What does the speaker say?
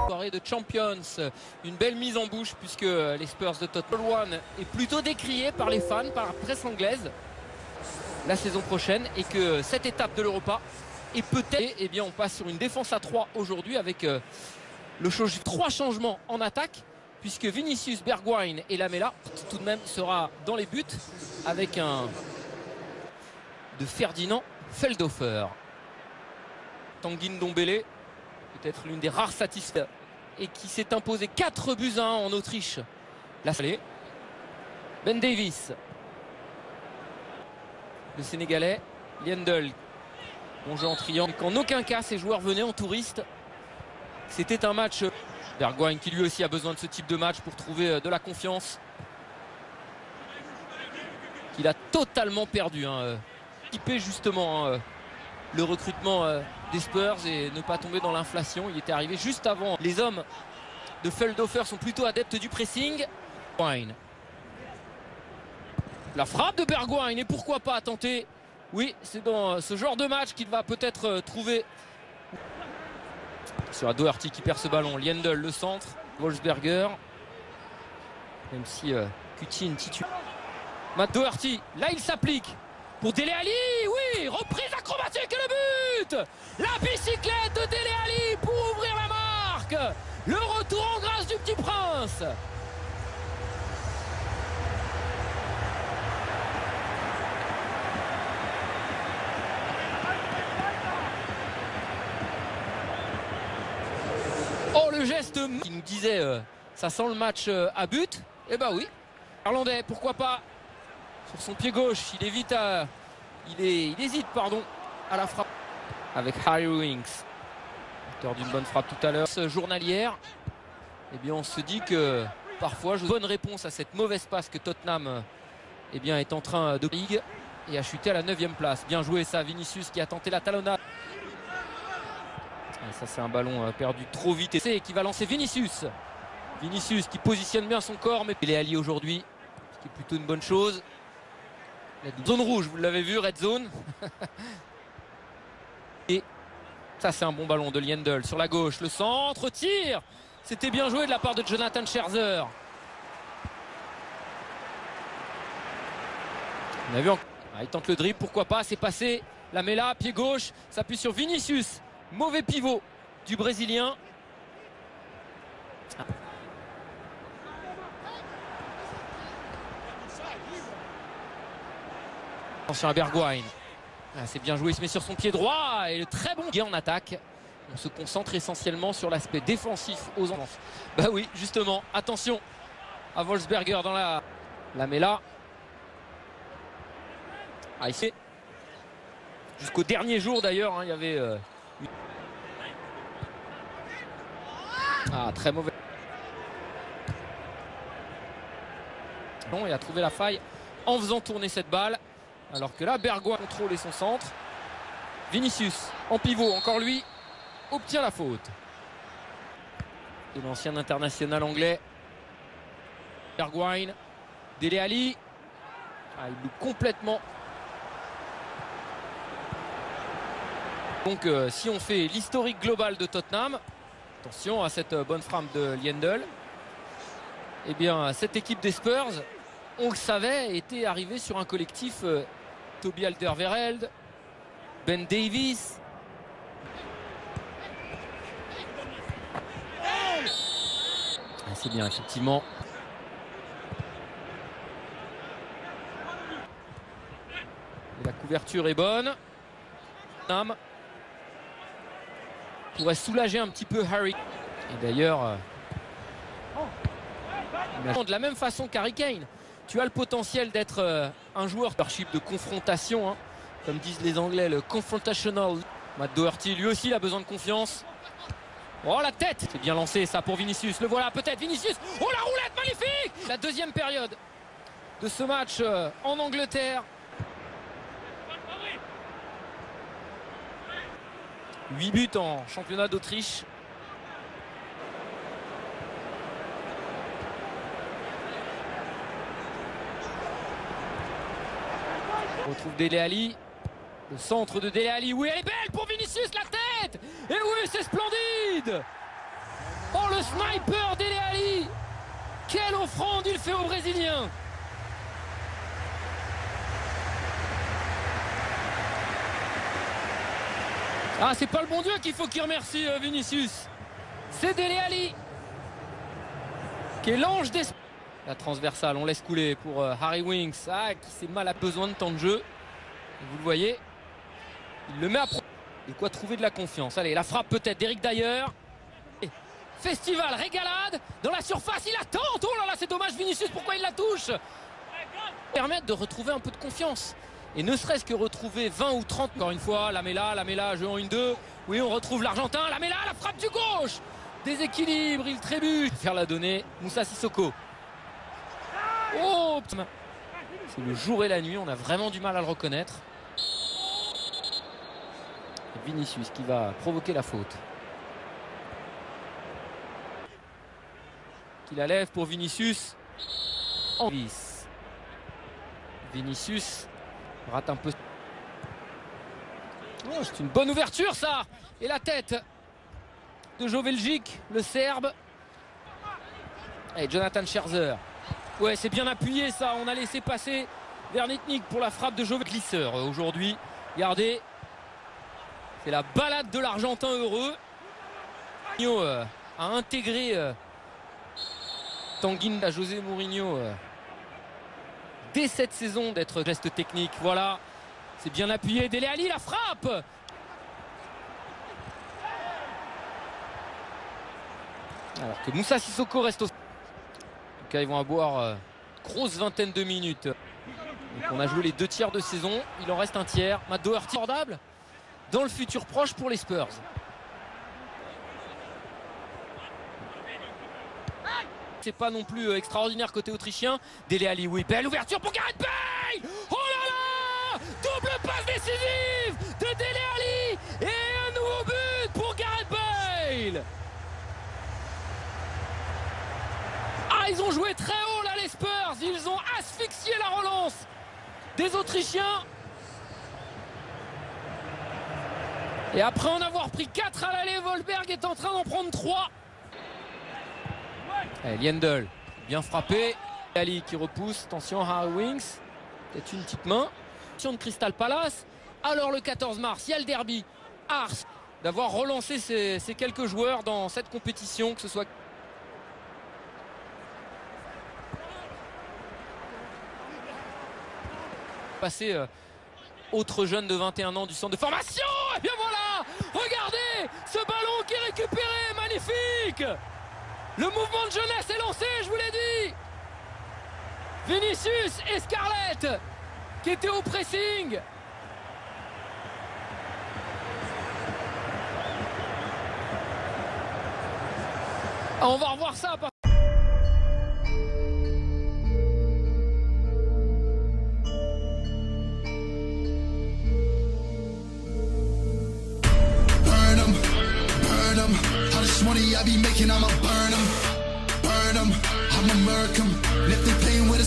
Soirée de Champions, une belle mise en bouche puisque les Spurs de Tottenham One est plutôt décrié par les fans, par la presse anglaise la saison prochaine, et que cette étape de l'Europa est peut-être, eh bien on passe sur une défense à 3 aujourd'hui avec le 3 changements en attaque, puisque Vinicius, Bergwijn et Lamela tout de même sera dans les buts avec un de Ferdinand Feldhofer. Tanguy Ndombele, peut-être l'une des rares satisfaites, et qui s'est imposé 4-1 en Autriche. La salée. Ben Davies, le Sénégalais, Liendl, bon jeu en triangle. Qu'en aucun cas ces joueurs venaient en touriste. C'était un match. Bergwijn qui lui aussi a besoin de ce type de match pour trouver de la confiance, qu'il a totalement perdu. Typé justement le recrutement des Spurs et ne pas tomber dans l'inflation. Il était arrivé juste avant. Les hommes de Feldhofer sont plutôt adeptes du pressing. La frappe de Bergwijn, et pourquoi pas tenter. Oui, c'est dans ce genre de match qu'il va peut-être trouver. Sur Doherty qui perd ce ballon. Liendl le centre. Wolfsberger. Même si Coutinho titulaire. Matt Doherty, là il s'applique pour Dele Alli. Oui, reprise acrobatique et le but. La bicyclette de Dele Alli pour ouvrir la marque. Le retour en grâce du Petit Prince. Oh, le geste qui nous disait ça sent le match à but. Eh ben oui. Irlandais, pourquoi pas. Sur son pied gauche, il évite il hésite à la frappe avec Harry Winks, auteur d'une bonne frappe tout à l'heure. Journalière, eh bien on se dit que parfois bonne réponse à cette mauvaise passe que Tottenham eh bien est en train de ligue et a chuté à la 9e place. Bien joué ça, Vinicius qui a tenté la talonnade. Et ça c'est un ballon perdu trop vite, et qui va lancer Vinicius. Vinicius qui positionne bien son corps, mais il est allié aujourd'hui, ce qui est plutôt une bonne chose. La zone rouge, vous l'avez vu, red zone. Et ça c'est un bon ballon de Liendl sur la gauche, le centre, tir. C'était bien joué de la part de Jonathan Scherzer. On a vu il tente le dribble, pourquoi pas, c'est passé. Lamela, pied gauche, s'appuie sur Vinicius. Mauvais pivot du Brésilien. Attention à Bergwijn. C'est bien joué, il se met sur son pied droit et le très bon en attaque. On se concentre essentiellement sur l'aspect défensif aux enfants. Bah oui, justement, attention à Wolfsberger dans la Lamela. Ici, jusqu'au dernier jour d'ailleurs, il y avait très mauvais. Bon, il a trouvé la faille en faisant tourner cette balle. Alors que là, Bergwijn contrôle son centre. Vinicius en pivot, encore lui, obtient la faute. Et l'ancien international anglais. Bergwijn, Dele Alli. Il loupe complètement. Donc si on fait l'historique global de Tottenham, attention à cette bonne frappe de Liendl. Eh bien, cette équipe des Spurs, on le savait, était arrivée sur un collectif Toby Alderweireld, Ben Davies. C'est bien, effectivement. Et la couverture est bonne. Pourrait soulager un petit peu Harry. Et d'ailleurs, de la même façon qu'Harry Kane, tu as le potentiel d'être un joueur de confrontation, comme disent les Anglais, le confrontational. Matt Doherty, lui aussi, il a besoin de confiance. Oh, la tête! C'est bien lancé, ça, pour Vinicius. Le voilà, peut-être, Vinicius. Oh, la roulette, magnifique! La deuxième période de ce match en Angleterre. 8 buts en championnat d'Autriche. On retrouve Dele Alli. Le centre de Dele Alli, oui elle est belle pour Vinicius, la tête. Et oui c'est splendide. Oh le sniper Dele Alli. Quelle offrande il fait aux Brésiliens. Ah c'est pas le bon Dieu qu'il faut qu'il remercie Vinicius. C'est Dele Alli qui est l'ange des... La transversale, on laisse couler pour Harry Winks, qui s'est mal à besoin de temps de jeu. Et vous le voyez, il le met à... De quoi trouver de la confiance. Allez, la frappe peut-être d'Eric Dyer. Festival, régalade, dans la surface, il attend. Oh là là, c'est dommage Vinicius, pourquoi il la touche? Permettre de retrouver un peu de confiance. Et ne serait-ce que retrouver 20 ou 30, encore une fois, Lamela, jeu en 1-2. Oui, on retrouve l'Argentin, Lamela, la frappe du gauche. Déséquilibre, il trébuche. Faire la donner, Moussa Sissoko. Oh, c'est le jour et la nuit, on a vraiment du mal à le reconnaître. Et Vinicius qui va provoquer la faute. Qui la lève pour Vinicius. En vis. Vinicius rate un peu. Oh, c'est une bonne ouverture ça. Et la tête de Joveljic, le Serbe. Et Jonathan Scherzer. Ouais, c'est bien appuyé ça. On a laissé passer Vernitnik pour la frappe de Joveljic. Glisseur aujourd'hui. Regardez. C'est la balade de l'Argentin heureux. Mourinho a intégré Tanguy à José Mourinho dès cette saison d'être geste technique. Voilà. C'est bien appuyé. Dele Alli, la frappe. Alors que Moussa Sissoko reste au... En tout cas, ils vont avoir grosse vingtaine de minutes. Donc on a joué les 2 tiers de saison. Il en reste un tiers. Matt Doherty abordable dans le futur proche pour les Spurs. C'est pas non plus extraordinaire côté autrichien. Dele Alli, oui, belle ouverture pour Gareth Bale. Oh là là, double passe décisive de Dele Alli et un nouveau but pour Gareth Bale. Ah, ils ont joué très haut là les Spurs. Ils ont asphyxié la relance des Autrichiens. Et après en avoir pris 4 à l'aller, Wolfsberg est en train d'en prendre 3. Allez, Liendl, bien frappé. Ali qui repousse. Attention, Harry Winks. Peut-être une petite main. Attention de Crystal Palace. Alors le 14 mars, il y a le derby. Ars, d'avoir relancé ces quelques joueurs dans cette compétition, que ce soit... Passer autre jeune de 21 ans du centre de formation. Et bien voilà, regardez ce ballon qui est récupéré, magnifique. Le mouvement de jeunesse est lancé, je vous l'ai dit. Vinicius et Scarlett qui étaient au pressing. On va revoir ça. All this money I be making, I'ma burn 'em. I'ma murk 'em. And if they playing with us